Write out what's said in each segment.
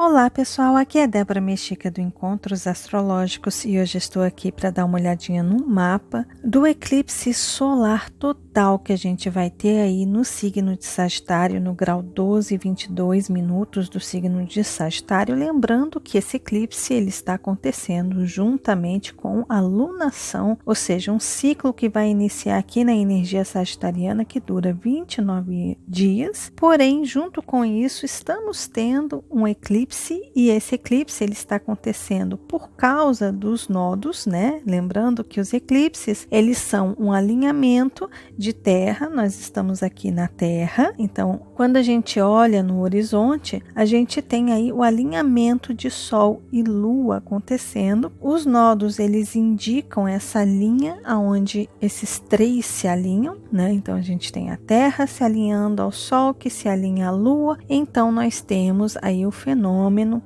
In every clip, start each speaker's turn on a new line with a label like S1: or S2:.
S1: Olá pessoal, aqui é Débora Mexica do Encontros Astrológicos e hoje estou aqui para dar uma olhadinha no mapa do eclipse solar total que a gente vai ter aí no signo de Sagitário, no grau 12 e 22 minutos do signo de Sagitário. Lembrando que esse eclipse ele está acontecendo juntamente com a lunação, ou seja, um ciclo que vai iniciar aqui na energia sagitariana que dura 29 dias, porém junto com isso estamos tendo um eclipse e esse eclipse ele está acontecendo por causa dos nodos, né? Lembrando que os eclipses eles são um alinhamento de Terra, nós estamos aqui na Terra, então quando a gente olha no horizonte, a gente tem aí o alinhamento de Sol e Lua acontecendo. Os nodos eles indicam essa linha aonde esses três se alinham, né? Então a gente tem a Terra se alinhando ao Sol, que se alinha à Lua, então nós temos aí o fenômeno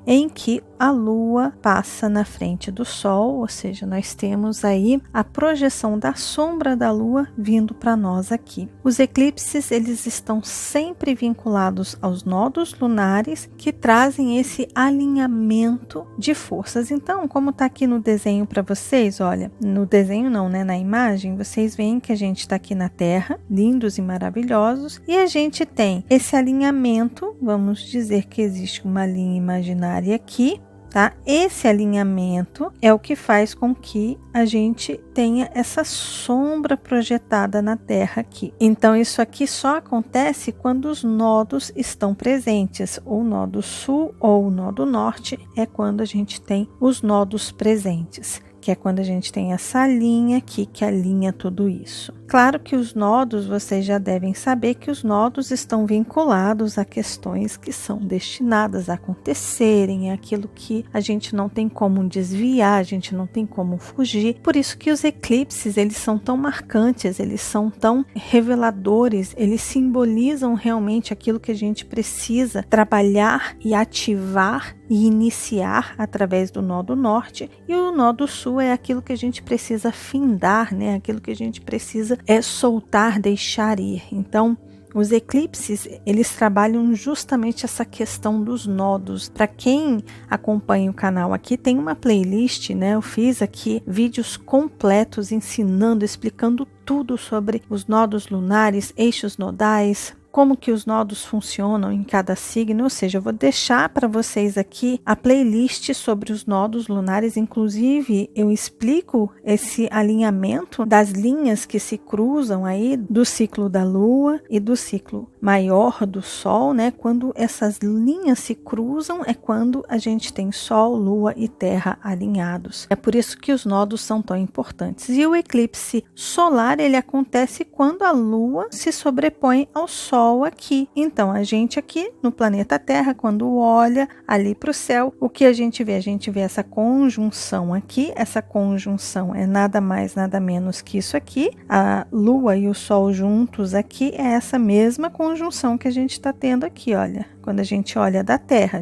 S1: em que a Lua passa na frente do Sol, ou seja, nós temos aí a projeção da sombra da Lua vindo para nós aqui. Os eclipses eles estão sempre vinculados aos nodos lunares que trazem esse alinhamento de forças. Então, como está aqui no desenho para vocês, olha, no desenho não, né, na imagem, vocês veem que a gente está aqui na Terra, lindos e maravilhosos, e a gente tem esse alinhamento, vamos dizer que existe uma linha imaginária aqui, tá? Esse alinhamento é o que faz com que a gente tenha essa sombra projetada na Terra aqui. Então isso aqui só acontece quando os nodos estão presentes. O nodo sul ou o nodo norte é quando a gente tem os nodos presentes, que é quando a gente tem essa linha aqui que alinha tudo isso. Claro que os nodos, vocês já devem saber que os nodos estão vinculados a questões que são destinadas a acontecerem, é aquilo que a gente não tem como desviar, a gente não tem como fugir. Por isso que os eclipses, eles são tão marcantes, eles são tão reveladores, eles simbolizam realmente aquilo que a gente precisa trabalhar e ativar e iniciar através do nodo norte, e o nodo sul é aquilo que a gente precisa findar, né? Aquilo que a gente precisa é soltar, deixar ir. Então, os eclipses, eles trabalham justamente essa questão dos nodos. Para quem acompanha o canal aqui, tem uma playlist, né? Eu fiz aqui vídeos completos ensinando, explicando tudo sobre os nodos lunares, eixos nodais, como que os nodos funcionam em cada signo, ou seja, eu vou deixar para vocês aqui a playlist sobre os nodos lunares, inclusive eu explico esse alinhamento das linhas que se cruzam aí do ciclo da Lua e do ciclo maior do Sol, né? Quando essas linhas se cruzam é quando a gente tem Sol, Lua e Terra alinhados. É por isso que os nodos são tão importantes. E o eclipse solar, ele acontece quando a Lua se sobrepõe ao Sol aqui. Então, a gente aqui no planeta Terra, quando olha ali para o céu, o que a gente vê? A gente vê essa conjunção aqui. Essa conjunção é nada mais, nada menos que isso aqui. A Lua e o Sol juntos aqui é essa mesma conjunção que a gente está tendo aqui, olha. Quando a gente olha da Terra,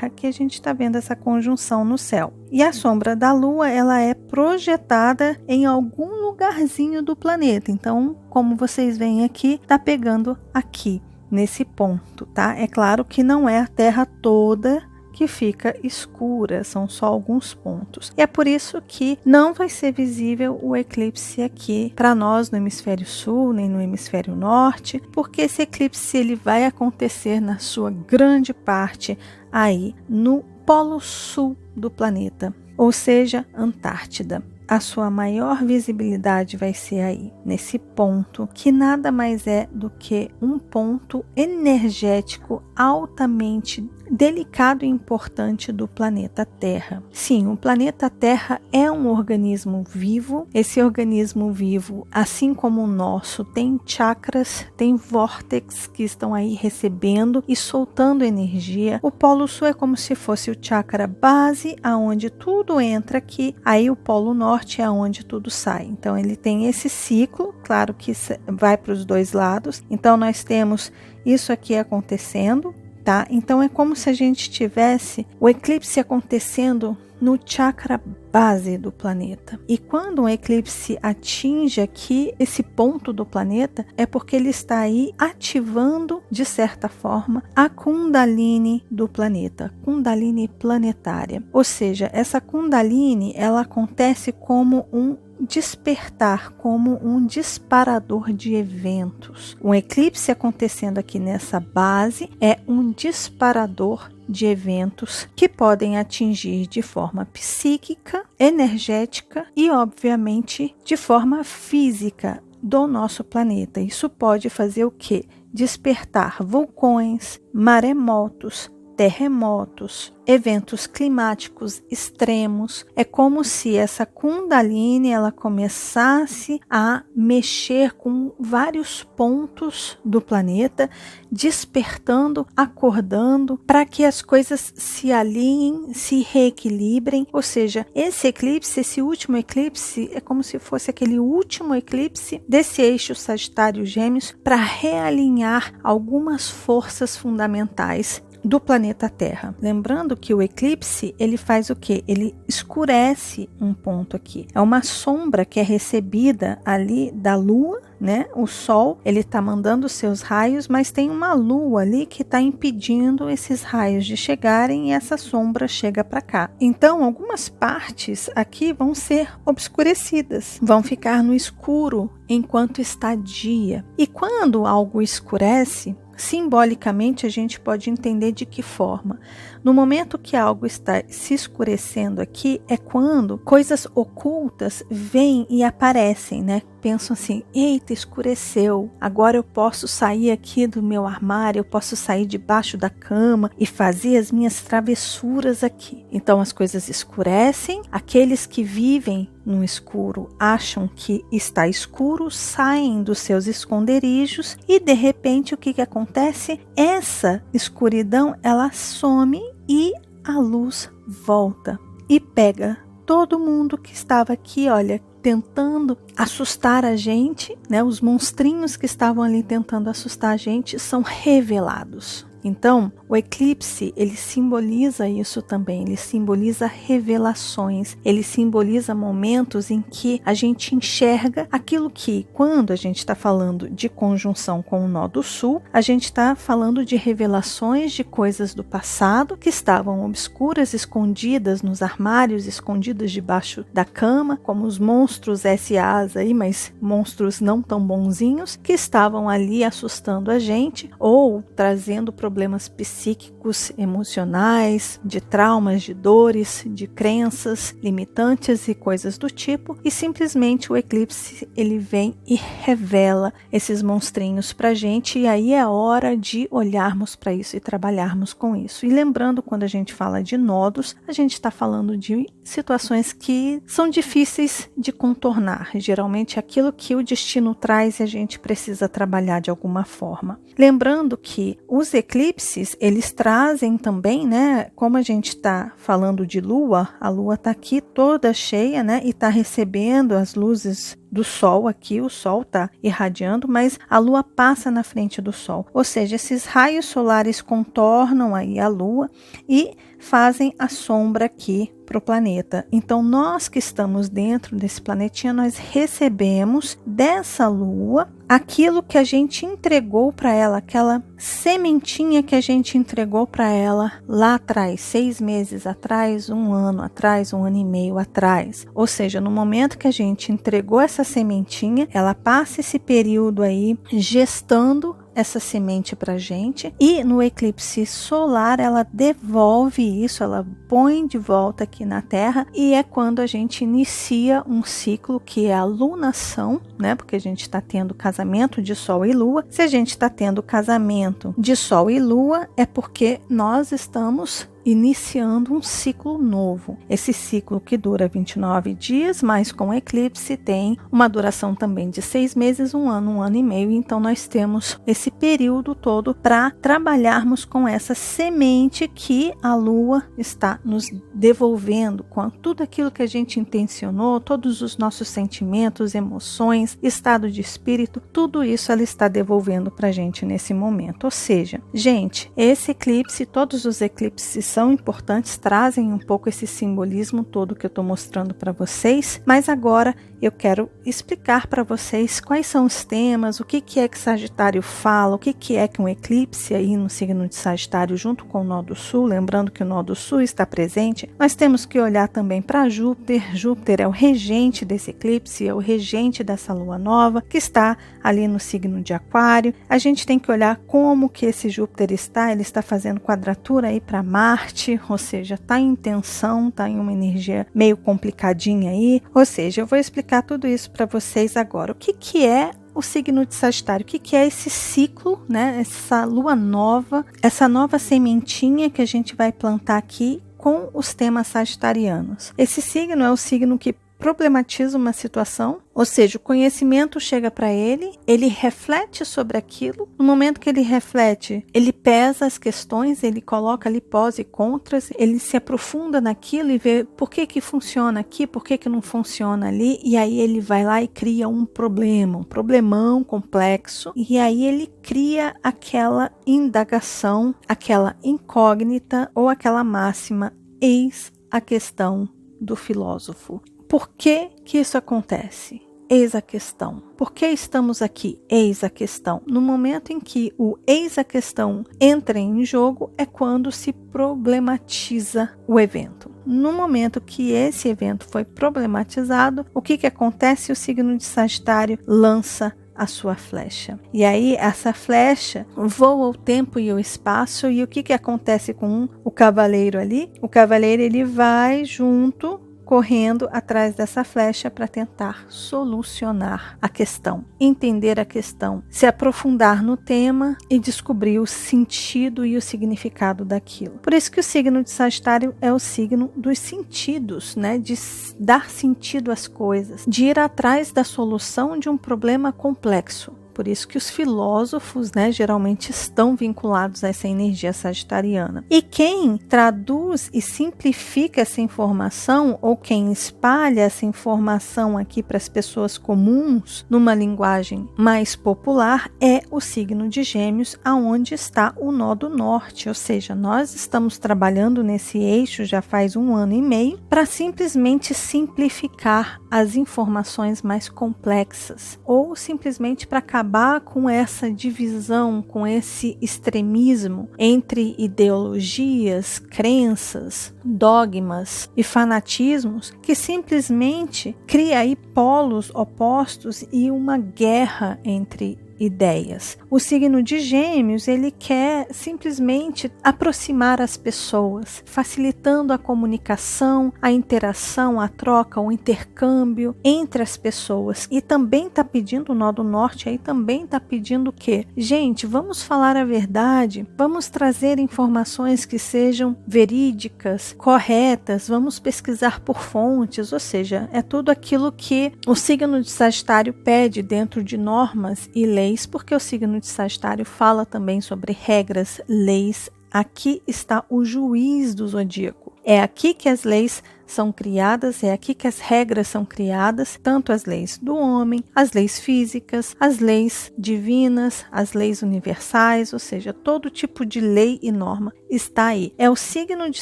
S1: que a gente está vendo essa conjunção no céu. E a sombra da Lua, ela é projetada em algum lugarzinho do planeta. Então, como vocês veem aqui, tá pegando aqui, nesse ponto, tá? É claro que não é a Terra toda que fica escura, são só alguns pontos. E é por isso que não vai ser visível o eclipse aqui para nós no hemisfério sul, nem no hemisfério norte, porque esse eclipse ele vai acontecer na sua grande parte aí no polo sul do planeta, ou seja, Antártida. A sua maior visibilidade vai ser aí, nesse ponto, que nada mais é do que um ponto energético altamente delicado e importante do planeta Terra. Sim, o planeta Terra é um organismo vivo. Esse organismo vivo, assim como o nosso, tem chakras, tem vórtex que estão aí recebendo e soltando energia. O Polo Sul é como se fosse o chakra base, aonde tudo entra aqui. Aí o Polo Norte é onde tudo sai. Então ele tem esse ciclo, claro que vai para os dois lados. Então nós temos isso aqui acontecendo. Tá? Então é como se a gente tivesse o eclipse acontecendo no chakra base do planeta. E quando um eclipse atinge aqui esse ponto do planeta, é porque ele está aí ativando, de certa forma, a Kundalini do planeta, Kundalini planetária. Ou seja, essa Kundalini, ela acontece como um despertar, como um disparador de eventos. Um eclipse acontecendo aqui nessa base é um disparador de eventos que podem atingir de forma psíquica, energética e, obviamente, de forma física do nosso planeta. Isso pode fazer o quê? Despertar vulcões, maremotos, terremotos, eventos climáticos extremos. É como se essa Kundalini ela começasse a mexer com vários pontos do planeta, despertando, acordando, para que as coisas se alinhem, se reequilibrem. Ou seja, esse eclipse, esse último eclipse, é como se fosse aquele último eclipse desse eixo Sagitário-Gêmeos para realinhar algumas forças fundamentais do planeta Terra. Lembrando que o eclipse, ele faz o quê? Ele escurece um ponto aqui. É uma sombra que é recebida ali da Lua, né? O Sol, ele está mandando seus raios, mas tem uma Lua ali que está impedindo esses raios de chegarem e essa sombra chega para cá. Então, algumas partes aqui vão ser obscurecidas, vão ficar no escuro enquanto está dia. E quando algo escurece, simbolicamente a gente pode entender de que forma. No momento que algo está se escurecendo aqui, é quando coisas ocultas vêm e aparecem, né? Pensam assim, eita, escureceu, agora eu posso sair aqui do meu armário, eu posso sair debaixo da cama e fazer as minhas travessuras aqui. Então as coisas escurecem, aqueles que vivem no escuro acham que está escuro, saem dos seus esconderijos e de repente o que acontece? Essa escuridão ela some e a luz volta e pega todo mundo que estava aqui, olha, tentando assustar a gente, né? Os monstrinhos que estavam ali tentando assustar a gente são revelados. Então, o eclipse, ele simboliza isso também, ele simboliza revelações, ele simboliza momentos em que a gente enxerga aquilo que, quando a gente está falando de conjunção com o nó do sul, a gente está falando de revelações de coisas do passado que estavam obscuras, escondidas nos armários, escondidas debaixo da cama, como os monstros SAs aí, mas monstros não tão bonzinhos, que estavam ali assustando a gente ou trazendo problemas psíquicos, emocionais, de traumas, de dores, de crenças limitantes e coisas do tipo, e simplesmente o eclipse ele vem e revela esses monstrinhos pra gente, e aí é hora de olharmos para isso e trabalharmos com isso. E lembrando, quando a gente fala de nodos, a gente está falando de situações que são difíceis de contornar, geralmente aquilo que o destino traz e a gente precisa trabalhar de alguma forma. Lembrando que os eclipses, eles trazem também, né, como a gente está falando de lua, a lua está aqui toda cheia, né, e está recebendo as luzes do sol aqui, o sol está irradiando, mas a lua passa na frente do sol, ou seja, esses raios solares contornam aí a lua e fazem a sombra aqui para o planeta. Então nós que estamos dentro desse planetinha, nós recebemos dessa lua aquilo que a gente entregou para ela, aquela sementinha que a gente entregou para ela lá atrás, 6 meses atrás, 1 ano atrás, 1 ano e meio atrás. Ou seja, no momento que a gente entregou essa sementinha, ela passa esse período aí gestando essa semente para a gente, e no eclipse solar ela devolve isso, ela põe de volta aqui na Terra, e é quando a gente inicia um ciclo que é a lunação, né? Porque a gente está tendo casamento de Sol e Lua. Se a gente está tendo casamento de Sol e Lua, é porque nós estamos iniciando um ciclo novo. Esse ciclo que dura 29 dias, mas com eclipse tem uma duração também de 6 meses, 1 ano e meio. Então nós temos esse período todo para trabalharmos com essa semente que a Lua está nos devolvendo, com tudo aquilo que a gente intencionou, todos os nossos sentimentos, emoções, estado de espírito, tudo isso ela está devolvendo para a gente nesse momento. Ou seja, gente, esse eclipse, todos os eclipses são importantes, trazem um pouco esse simbolismo todo que eu estou mostrando para vocês, mas agora eu quero explicar para vocês quais são os temas, o que é que Sagitário fala, o que é que um eclipse aí no signo de Sagitário junto com o nó do sul, lembrando que o nó do sul está presente. Nós temos que olhar também para Júpiter. Júpiter é o regente desse eclipse, é o regente dessa lua nova que está ali no signo de Aquário. A gente tem que olhar como que esse Júpiter está, ele está fazendo quadratura aí para Marte, ou seja, está em tensão, está em uma energia meio complicadinha aí, ou seja, eu vou explicar tudo isso para vocês agora. O que é o signo de Sagitário? O que é esse ciclo, né? Essa lua nova, essa nova sementinha que a gente vai plantar aqui com os temas sagitarianos. Esse signo é o signo que problematiza uma situação, ou seja, o conhecimento chega para ele reflete sobre aquilo. No momento que ele reflete, ele pesa as questões, ele coloca ali pós e contras, ele se aprofunda naquilo e vê por que funciona aqui, por que não funciona ali, e aí ele vai lá e cria um problema, um problemão complexo, e aí ele cria aquela indagação, aquela incógnita ou aquela máxima, eis a questão do filósofo. Por que isso acontece? Eis a questão. Por que estamos aqui? Eis a questão. No momento em que o eis a questão entra em jogo é quando se problematiza o evento. No momento que esse evento foi problematizado, o que acontece? O signo de Sagitário lança a sua flecha. E aí essa flecha voa o tempo e o espaço, e o que acontece com o cavaleiro ali? O cavaleiro ele vai junto, correndo atrás dessa flecha para tentar solucionar a questão, entender a questão, se aprofundar no tema e descobrir o sentido e o significado daquilo. Por isso que o signo de Sagitário é o signo dos sentidos, né? De dar sentido às coisas, de ir atrás da solução de um problema complexo. Por isso que os filósofos, né, geralmente estão vinculados a essa energia sagitariana. E quem traduz e simplifica essa informação, ou quem espalha essa informação aqui para as pessoas comuns, numa linguagem mais popular, é o signo de Gêmeos, aonde está o nó do norte. Ou seja, nós estamos trabalhando nesse eixo já faz 1 ano e meio para simplesmente simplificar as informações mais complexas, ou simplesmente para acabar com essa divisão, com esse extremismo entre ideologias, crenças, dogmas e fanatismos que simplesmente cria aí polos opostos e uma guerra entre ideias. O signo de Gêmeos, ele quer simplesmente aproximar as pessoas, facilitando a comunicação, a interação, a troca, o intercâmbio entre as pessoas. E também está pedindo, o nó do norte aí também está pedindo o quê? Gente, vamos falar a verdade, vamos trazer informações que sejam verídicas, corretas, vamos pesquisar por fontes, ou seja, é tudo aquilo que o signo de Sagitário pede dentro de normas e leis, porque o signo de Sagitário fala também sobre regras, leis. Aqui está o juiz do zodíaco. É aqui que as leis são criadas, é aqui que as regras são criadas, tanto as leis do homem, as leis físicas, as leis divinas, as leis universais, ou seja, todo tipo de lei e norma está aí. É o signo de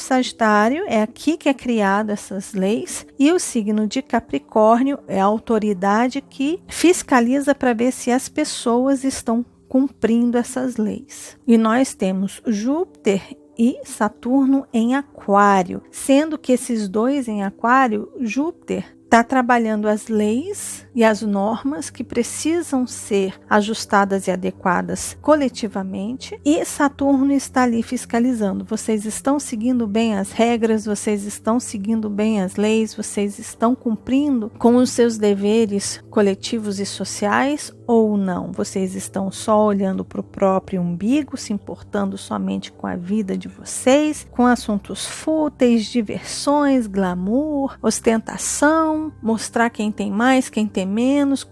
S1: Sagitário, é aqui que é criado essas leis, e o signo de Capricórnio é a autoridade que fiscaliza para ver se as pessoas estão cumprindo essas leis. E nós temos Júpiter e Saturno em Aquário, sendo que esses dois em Aquário, Júpiter está trabalhando as leis e as normas que precisam ser ajustadas e adequadas coletivamente, e Saturno está ali fiscalizando. Vocês estão seguindo bem as regras, vocês estão seguindo bem as leis, vocês estão cumprindo com os seus deveres coletivos e sociais ou não? Vocês estão só olhando para o próprio umbigo, se importando somente com a vida de vocês, com assuntos fúteis, diversões, glamour, ostentação, mostrar quem tem mais, quem tem menos,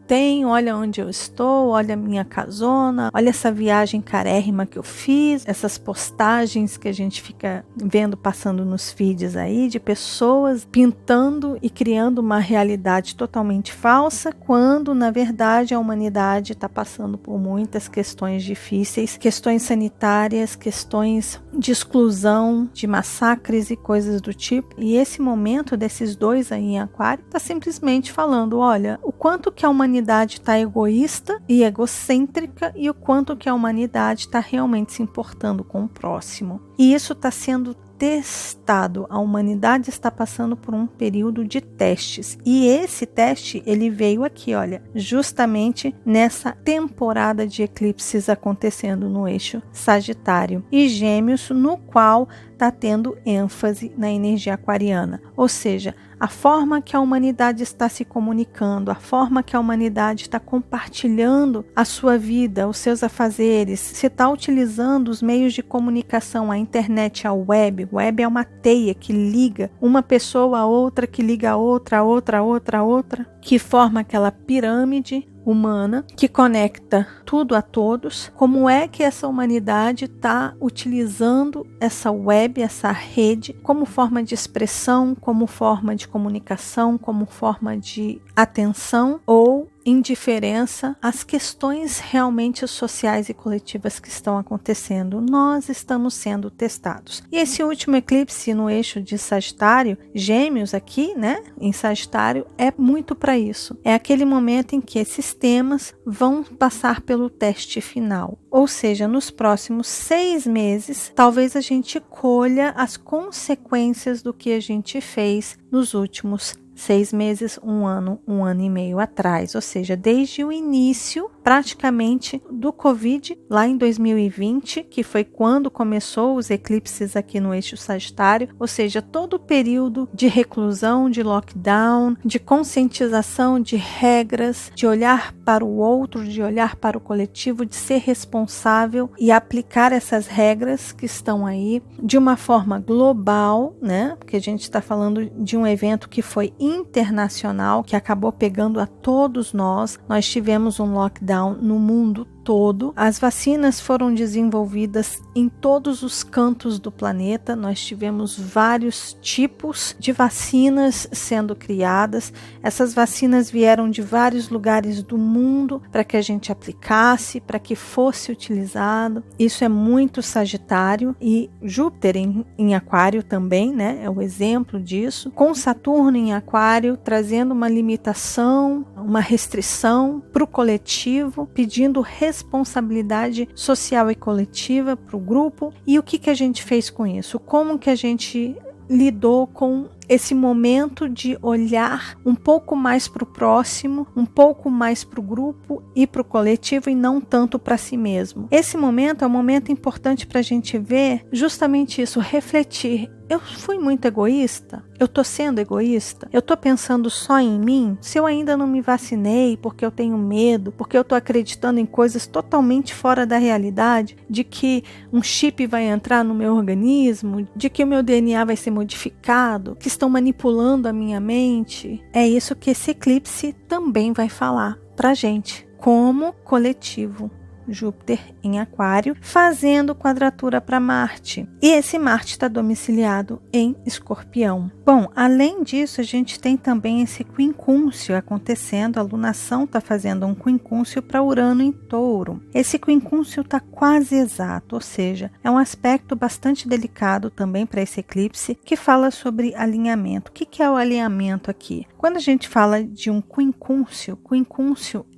S1: tenho, olha onde eu estou, olha a minha casona, olha essa viagem carérrima que eu fiz, essas postagens que a gente fica vendo passando nos feeds aí, de pessoas pintando e criando uma realidade totalmente falsa, quando na verdade a humanidade está passando por muitas questões difíceis, questões sanitárias, questões de exclusão, de massacres e coisas do tipo. E esse momento desses dois aí em Aquário está simplesmente falando, olha, o quanto que a humanidade está egoísta e egocêntrica e o quanto que a humanidade está realmente se importando com o próximo. E isso está sendo testado. A humanidade está passando por um período de testes. E esse teste, ele veio aqui, olha, justamente nessa temporada de eclipses acontecendo no eixo Sagitário e Gêmeos, no qual está tendo ênfase na energia aquariana. Ou seja, a forma que a humanidade está se comunicando, a forma que a humanidade está compartilhando a sua vida, os seus afazeres, se está utilizando os meios de comunicação, a internet, a web. Web é uma teia que liga uma pessoa a outra, que liga a outra, a outra, a outra, a outra, que forma aquela pirâmide humana que conecta tudo a todos. Como é que essa humanidade está utilizando essa web, essa rede, como forma de expressão, como forma de comunicação, como forma de atenção ou indiferença às questões realmente sociais e coletivas que estão acontecendo. Nós estamos sendo testados. E esse último eclipse no eixo de Sagitário, Gêmeos aqui, né, em Sagitário, é muito para isso. É aquele momento em que esses temas vão passar pelo teste final. Ou seja, nos próximos 6 meses, talvez a gente colha as consequências do que a gente fez nos últimos 6 meses, um ano e meio atrás, ou seja, desde o início praticamente do Covid, lá em 2020, que foi quando começou os eclipses aqui no eixo Sagitário, ou seja, todo o período de reclusão, de lockdown, de conscientização de regras, de olhar para o outro, de olhar para o coletivo, de ser responsável e aplicar essas regras que estão aí de uma forma global, né? Porque a gente está falando de um evento que foi internacional, que acabou pegando a todos nós. Nós tivemos um lockdown no mundo todo. As vacinas foram desenvolvidas em todos os cantos do planeta. Nós tivemos vários tipos de vacinas sendo criadas. Essas vacinas vieram de vários lugares do mundo para que a gente aplicasse, para que fosse utilizado. Isso é muito Sagitário, e Júpiter em Aquário também, né? É o exemplo disso. Com Saturno em Aquário, trazendo uma limitação, uma restrição para o coletivo, pedindo responsabilidade social e coletiva para o grupo. E o que a gente fez com isso? Como que a gente lidou com esse momento de olhar um pouco mais para o próximo, um pouco mais para o grupo e para o coletivo, e não tanto para si mesmo? Esse momento é um momento importante para a gente ver justamente isso, refletir. Eu fui muito egoísta? Eu estou sendo egoísta? Eu estou pensando só em mim? Se eu ainda não me vacinei porque eu tenho medo, porque eu estou acreditando em coisas totalmente fora da realidade, de que um chip vai entrar no meu organismo, de que o meu DNA vai ser modificado, que estão manipulando a minha mente? É isso que esse eclipse também vai falar pra gente, como coletivo. Júpiter em Aquário, fazendo quadratura para Marte. E esse Marte está domiciliado em Escorpião. Bom, além disso, a gente tem também esse quincúncio acontecendo. A lunação está fazendo um quincúncio para Urano em Touro. Esse quincúncio está quase exato, ou seja, é um aspecto bastante delicado também para esse eclipse, que fala sobre alinhamento. O que é o alinhamento aqui? Quando a gente fala de um quincúncio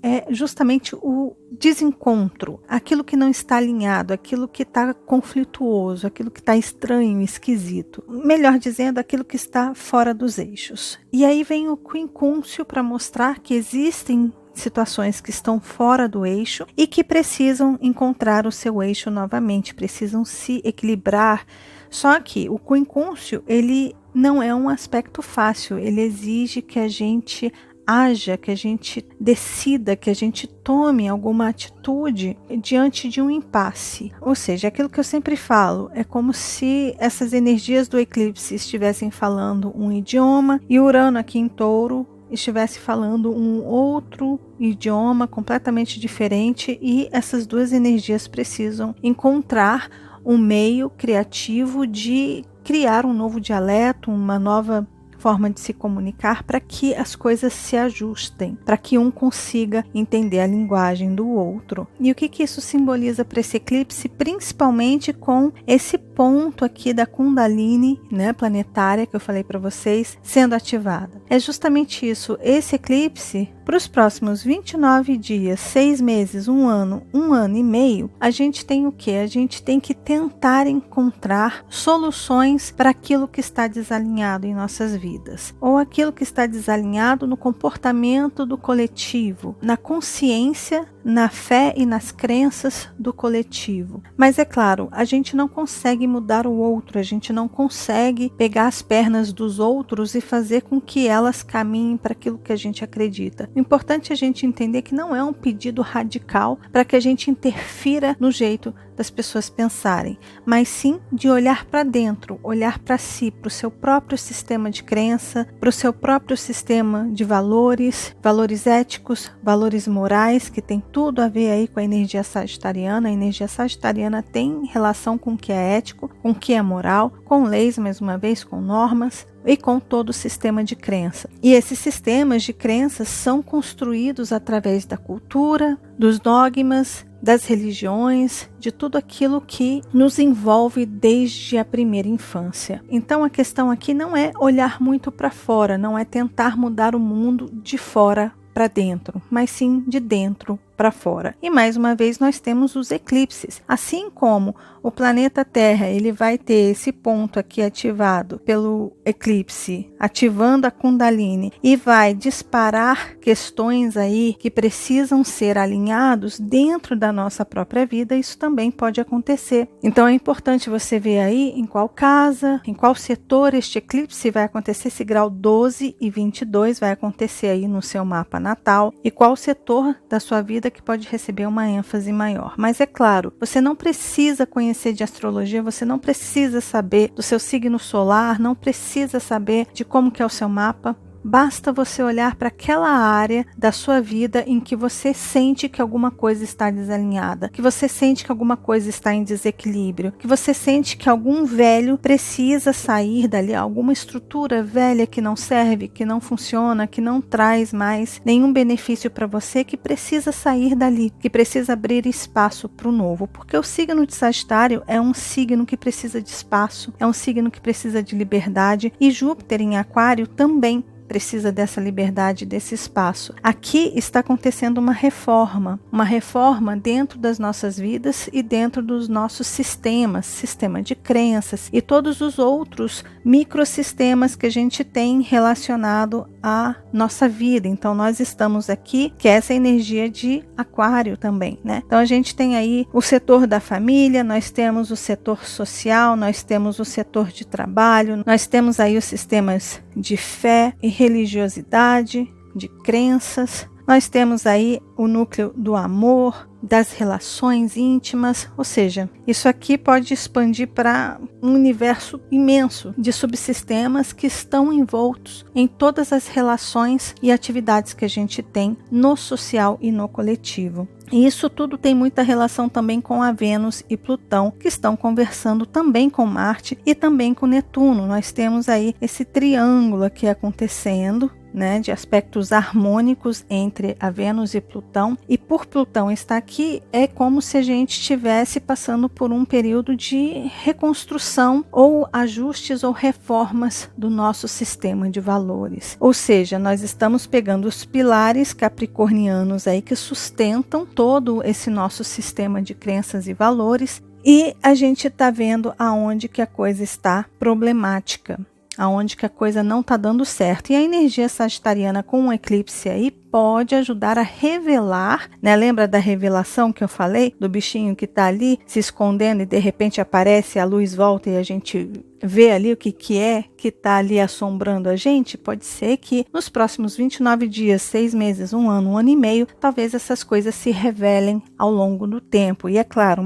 S1: é justamente o desencontro, aquilo que não está alinhado, aquilo que está conflituoso, aquilo que está estranho, esquisito. Melhor dizendo, aquilo que está fora dos eixos. E aí vem o quincúncio para mostrar que existem situações que estão fora do eixo e que precisam encontrar o seu eixo novamente, precisam se equilibrar. Só que o quincúncio, ele não é um aspecto fácil, ele exige que a gente haja, que a gente decida, que a gente tome alguma atitude diante de um impasse. Ou seja, aquilo que eu sempre falo, é como se essas energias do eclipse estivessem falando um idioma e Urano aqui em Touro estivesse falando um outro idioma completamente diferente e essas duas energias precisam encontrar um meio criativo de criar um novo dialeto, uma nova forma de se comunicar para que as coisas se ajustem, para que um consiga entender a linguagem do outro. E o que isso simboliza para esse eclipse? Principalmente com esse ponto aqui da Kundalini, né, planetária, que eu falei para vocês, sendo ativada. É justamente isso, esse eclipse, para os próximos 29 dias, 6 meses, um ano e meio, a gente tem o quê? A gente tem que tentar encontrar soluções para aquilo que está desalinhado em nossas vidas, ou aquilo que está desalinhado no comportamento do coletivo, na consciência, na fé e nas crenças do coletivo. Mas é claro, a gente não consegue mudar o outro, a gente não consegue pegar as pernas dos outros e fazer com que elas caminhem para aquilo que a gente acredita. O importante é a gente entender que não é um pedido radical para que a gente interfira no jeito das pessoas pensarem, mas sim de olhar para dentro, olhar para si, para o seu próprio sistema de crença, para o seu próprio sistema de valores, valores éticos, valores morais, que tem tudo a ver aí com a energia sagitariana. A energia sagitariana tem relação com o que é ético, com o que é moral, com leis, mais uma vez, com normas, e com todo o sistema de crença. E esses sistemas de crenças são construídos através da cultura, dos dogmas, das religiões, de tudo aquilo que nos envolve desde a primeira infância. Então a questão aqui não é olhar muito para fora, não é tentar mudar o mundo de fora para dentro, mas sim de dentro para fora. E mais uma vez nós temos os eclipses. Assim como o planeta Terra, ele vai ter esse ponto aqui ativado pelo eclipse, ativando a Kundalini, e vai disparar questões aí que precisam ser alinhados dentro da nossa própria vida. Isso também pode acontecer. Então é importante você ver aí em qual casa, em qual setor este eclipse vai acontecer, esse grau 12 e 22 vai acontecer aí no seu mapa natal, e qual setor da sua vida que pode receber uma ênfase maior. Mas é claro, você não precisa conhecer de astrologia, você não precisa saber do seu signo solar, não precisa saber de como que é o seu mapa. Basta você olhar para aquela área da sua vida em que você sente que alguma coisa está desalinhada, que você sente que alguma coisa está em desequilíbrio, que você sente que algum velho precisa sair dali, alguma estrutura velha que não serve, que não funciona, que não traz mais nenhum benefício para você, que precisa sair dali, que precisa abrir espaço para o novo. Porque o signo de Sagitário é um signo que precisa de espaço, é um signo que precisa de liberdade, e Júpiter em Aquário também precisa dessa liberdade, desse espaço. Aqui está acontecendo uma reforma dentro das nossas vidas e dentro dos nossos sistemas, sistema de crenças e todos os outros microsistemas que a gente tem relacionado à nossa vida. Então nós estamos aqui, que é essa energia de Aquário também, né? Então a gente tem aí o setor da família, nós temos o setor social, nós temos o setor de trabalho, nós temos aí os sistemas de fé e religiosidade, de crenças. Nós temos aí o núcleo do amor, das relações íntimas, ou seja, isso aqui pode expandir para um universo imenso de subsistemas que estão envoltos em todas as relações e atividades que a gente tem no social e no coletivo. E isso tudo tem muita relação também com a Vênus e Plutão, que estão conversando também com Marte e também com Netuno. Nós temos aí esse triângulo aqui acontecendo, né, de aspectos harmônicos entre a Vênus e Plutão. E por Plutão estar aqui, é como se a gente estivesse passando por um período de reconstrução ou ajustes ou reformas do nosso sistema de valores. Ou seja, nós estamos pegando os pilares capricornianos aí que sustentam todo esse nosso sistema de crenças e valores, e a gente está vendo aonde que a coisa está problemática, aonde que a coisa não está dando certo. E a energia sagitariana com um eclipse aí pode ajudar a revelar, né? Lembra da revelação que eu falei? Do bichinho que está ali se escondendo e de repente aparece, a luz volta e a gente vê ali o que é que está ali assombrando a gente? Pode ser que nos próximos 29 dias, 6 meses, um ano e meio, talvez essas coisas se revelem ao longo do tempo. E é claro,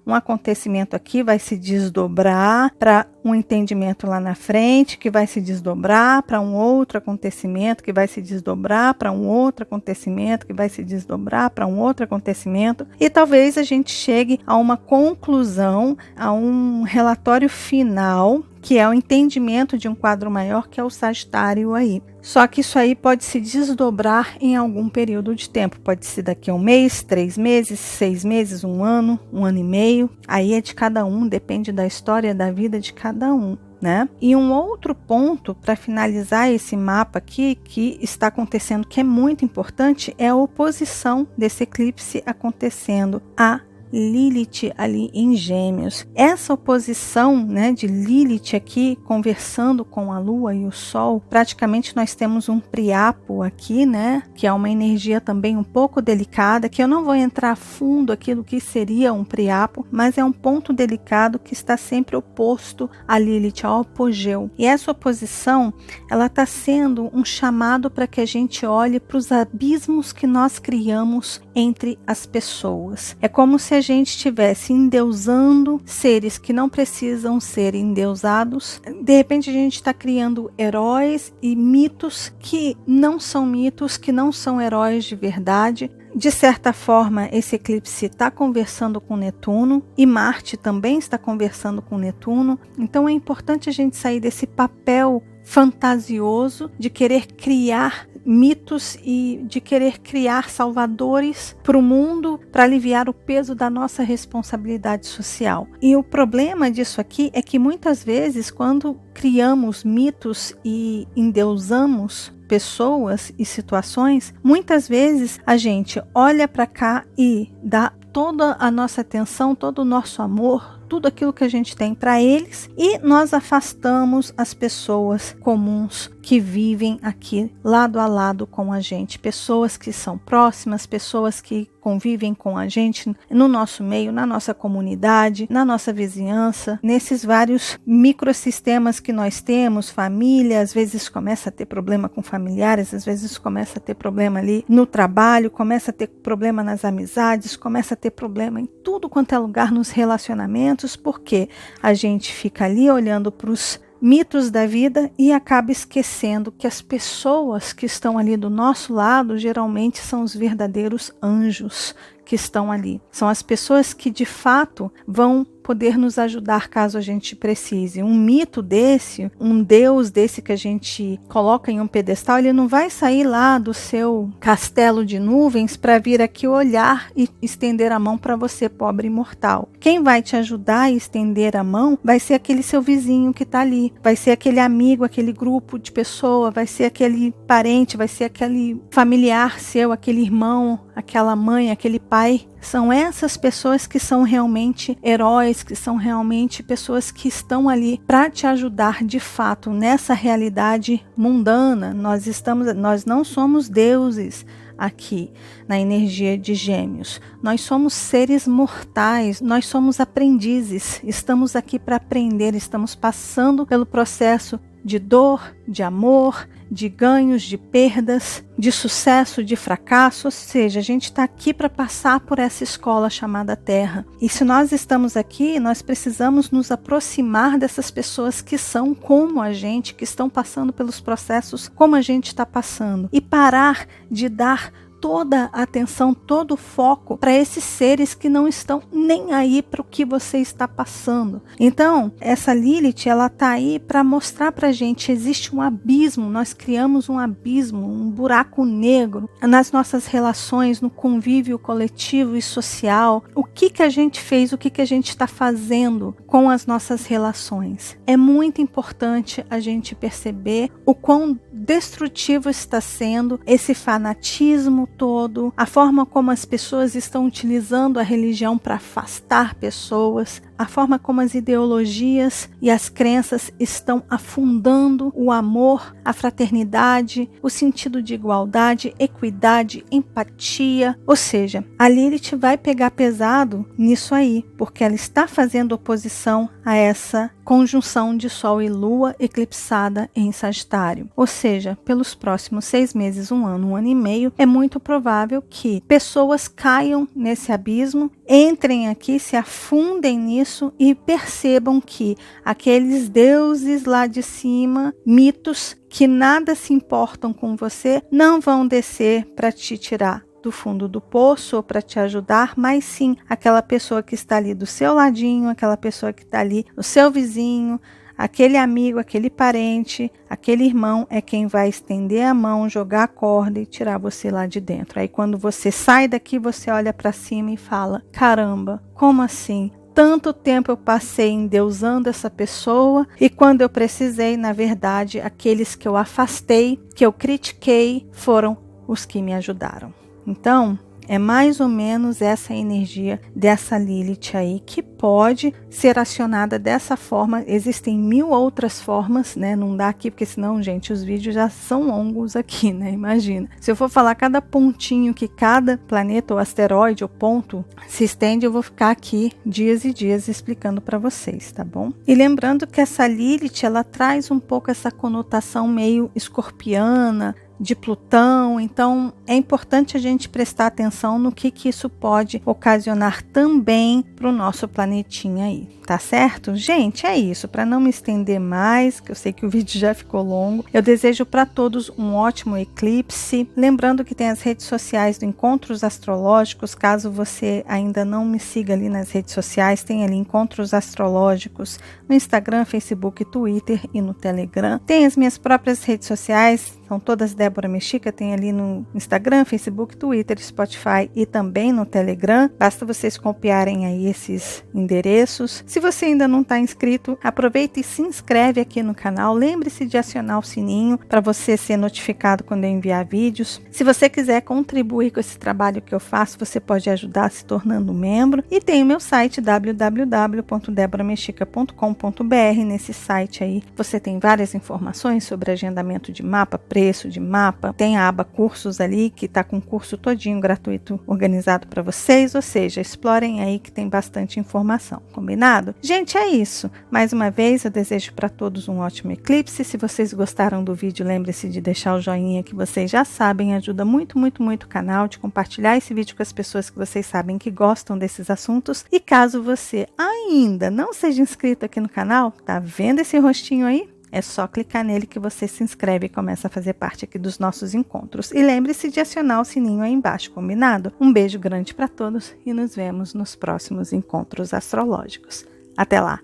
S1: um acontecimento aqui vai se desdobrar para um entendimento lá na frente que vai se desdobrar para um outro acontecimento, que vai se desdobrar para um outro acontecimento, que vai se desdobrar para um outro acontecimento, e talvez a gente chegue a uma conclusão, a um relatório final, que é o entendimento de um quadro maior, que é o Sagitário aí. Só que isso aí pode se desdobrar em algum período de tempo. Pode ser daqui a 1 mês, 3 meses, 6 meses, 1 ano e meio. Aí é de cada um, depende da história da vida de cada um, né? E um outro ponto para finalizar esse mapa aqui, que está acontecendo, que é muito importante, é a oposição desse eclipse acontecendo a Lilith ali em Gêmeos. Essa oposição, né, de Lilith aqui conversando com a Lua e o Sol, praticamente nós temos um priapo aqui, né, que é uma energia também um pouco delicada, que eu não vou entrar a fundo aquilo que seria um priapo, mas é um ponto delicado que está sempre oposto a Lilith, ao apogeu. E essa oposição, ela está sendo um chamado para que a gente olhe para os abismos que nós criamos entre as pessoas. É como se a gente estivesse endeusando seres que não precisam ser endeusados. De repente a gente está criando heróis e mitos que não são mitos, que não são heróis de verdade. De certa forma, esse eclipse está conversando com Netuno e Marte também está conversando com Netuno. Então é importante a gente sair desse papel fantasioso de querer criar mitos e de querer criar salvadores para o mundo, para aliviar o peso da nossa responsabilidade social. E o problema disso aqui é que muitas vezes, quando criamos mitos e endeusamos pessoas e situações, muitas vezes a gente olha para cá e dá toda a nossa atenção, todo o nosso amor, tudo aquilo que a gente tem para eles, e nós afastamos as pessoas comuns que vivem aqui lado a lado com a gente, pessoas que são próximas, pessoas que convivem com a gente no nosso meio, na nossa comunidade, na nossa vizinhança, nesses vários microsistemas que nós temos, família, às vezes começa a ter problema com familiares, às vezes começa a ter problema ali no trabalho, começa a ter problema nas amizades, começa a ter problema em tudo quanto é lugar, nos relacionamentos, porque a gente fica ali olhando para os mitos da vida e acaba esquecendo que as pessoas que estão ali do nosso lado geralmente são os verdadeiros anjos que estão ali. São as pessoas que de fato vão poder nos ajudar caso a gente precise. Um mito desse, um deus desse que a gente coloca em um pedestal, ele não vai sair lá do seu castelo de nuvens para vir aqui olhar e estender a mão para você, pobre mortal. Quem vai te ajudar a estender a mão vai ser aquele seu vizinho que está ali, vai ser aquele amigo, aquele grupo de pessoa, vai ser aquele parente, vai ser aquele familiar seu, aquele irmão, aquela mãe, aquele pai. São essas pessoas que são realmente heróis, que são realmente pessoas que estão ali para te ajudar de fato nessa realidade mundana. Nós não somos deuses aqui na energia de Gêmeos. Nós somos seres mortais, nós somos aprendizes. Estamos aqui para aprender, estamos passando pelo processo de dor, de amor, de ganhos, de perdas, de sucesso, de fracasso, ou seja, a gente está aqui para passar por essa escola chamada Terra. E se nós estamos aqui, nós precisamos nos aproximar dessas pessoas que são como a gente, que estão passando pelos processos como a gente está passando, e parar de dar toda a atenção, todo o foco para esses seres que não estão nem aí para o que você está passando. Então, essa Lilith, ela está aí para mostrar para a gente, existe um abismo, nós criamos um abismo, um buraco negro nas nossas relações, no convívio coletivo e social. O que a gente fez, o que a gente está fazendo com as nossas relações? É muito importante a gente perceber o quão destrutivo está sendo esse fanatismo todo, a forma como as pessoas estão utilizando a religião para afastar pessoas, a forma como as ideologias e as crenças estão afundando o amor, a fraternidade, o sentido de igualdade, equidade, empatia. Ou seja, a Lilith vai pegar pesado nisso aí, porque ela está fazendo oposição a essa conjunção de Sol e Lua eclipsada em Sagitário. Ou seja, pelos próximos 6 meses, 1 ano e meio, é muito provável que pessoas caiam nesse abismo entrem aqui, se afundem nisso e percebam que aqueles deuses lá de cima, mitos que nada se importam com você, não vão descer para te tirar do fundo do poço ou para te ajudar, mas sim aquela pessoa que está ali do seu ladinho, aquela pessoa que está ali, o seu vizinho, aquele amigo, aquele parente, aquele irmão é quem vai estender a mão, jogar a corda e tirar você lá de dentro. Aí quando você sai daqui, você olha para cima e fala: caramba, como assim? Tanto tempo eu passei endeusando essa pessoa e quando eu precisei, na verdade, aqueles que eu afastei, que eu critiquei, foram os que me ajudaram. Então, é mais ou menos essa energia dessa Lilith aí, que pode ser acionada dessa forma. Existem 1000 outras formas, né? Não dá aqui, porque senão, gente, os vídeos já são longos aqui, né? Imagina. Se eu for falar cada pontinho que cada planeta ou asteroide ou ponto se estende, eu vou ficar aqui dias e dias explicando para vocês, tá bom? E lembrando que essa Lilith, ela traz um pouco essa conotação meio escorpiana, de Plutão, então é importante a gente prestar atenção no que isso pode ocasionar também para o nosso planetinha aí, tá certo? Gente, é isso, para não me estender mais, que eu sei que o vídeo já ficou longo, eu desejo para todos um ótimo eclipse, lembrando que tem as redes sociais do Encontros Astrológicos, caso você ainda não me siga ali nas redes sociais, tem ali Encontros Astrológicos no Instagram, Facebook, Twitter e no Telegram, tem as minhas próprias redes sociais, são todas Débora Mexica, tem ali no Instagram, Facebook, Twitter, Spotify e também no Telegram. Basta vocês copiarem aí esses endereços. Se você ainda não está inscrito, aproveita e se inscreve aqui no canal. Lembre-se de acionar o sininho para você ser notificado quando eu enviar vídeos. Se você quiser contribuir com esse trabalho que eu faço, você pode ajudar se tornando membro. E tem o meu site www.deboramexica.com.br. Nesse site aí você tem várias informações sobre agendamento de mapa, preço de mapa, tem a aba cursos ali que está com o curso todinho gratuito organizado para vocês, ou seja, explorem aí que tem bastante informação, combinado? Gente, é isso. Mais uma vez eu desejo para todos um ótimo eclipse. Se vocês gostaram do vídeo, lembre-se de deixar o joinha que vocês já sabem, ajuda muito, muito, muito o canal, de compartilhar esse vídeo com as pessoas que vocês sabem que gostam desses assuntos. E caso você ainda não seja inscrito aqui no canal, tá vendo esse rostinho aí? É só clicar nele que você se inscreve e começa a fazer parte aqui dos nossos encontros. E lembre-se de acionar o sininho aí embaixo, combinado? Um beijo grande para todos e nos vemos nos próximos encontros astrológicos. Até lá.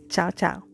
S1: Tchau, tchau.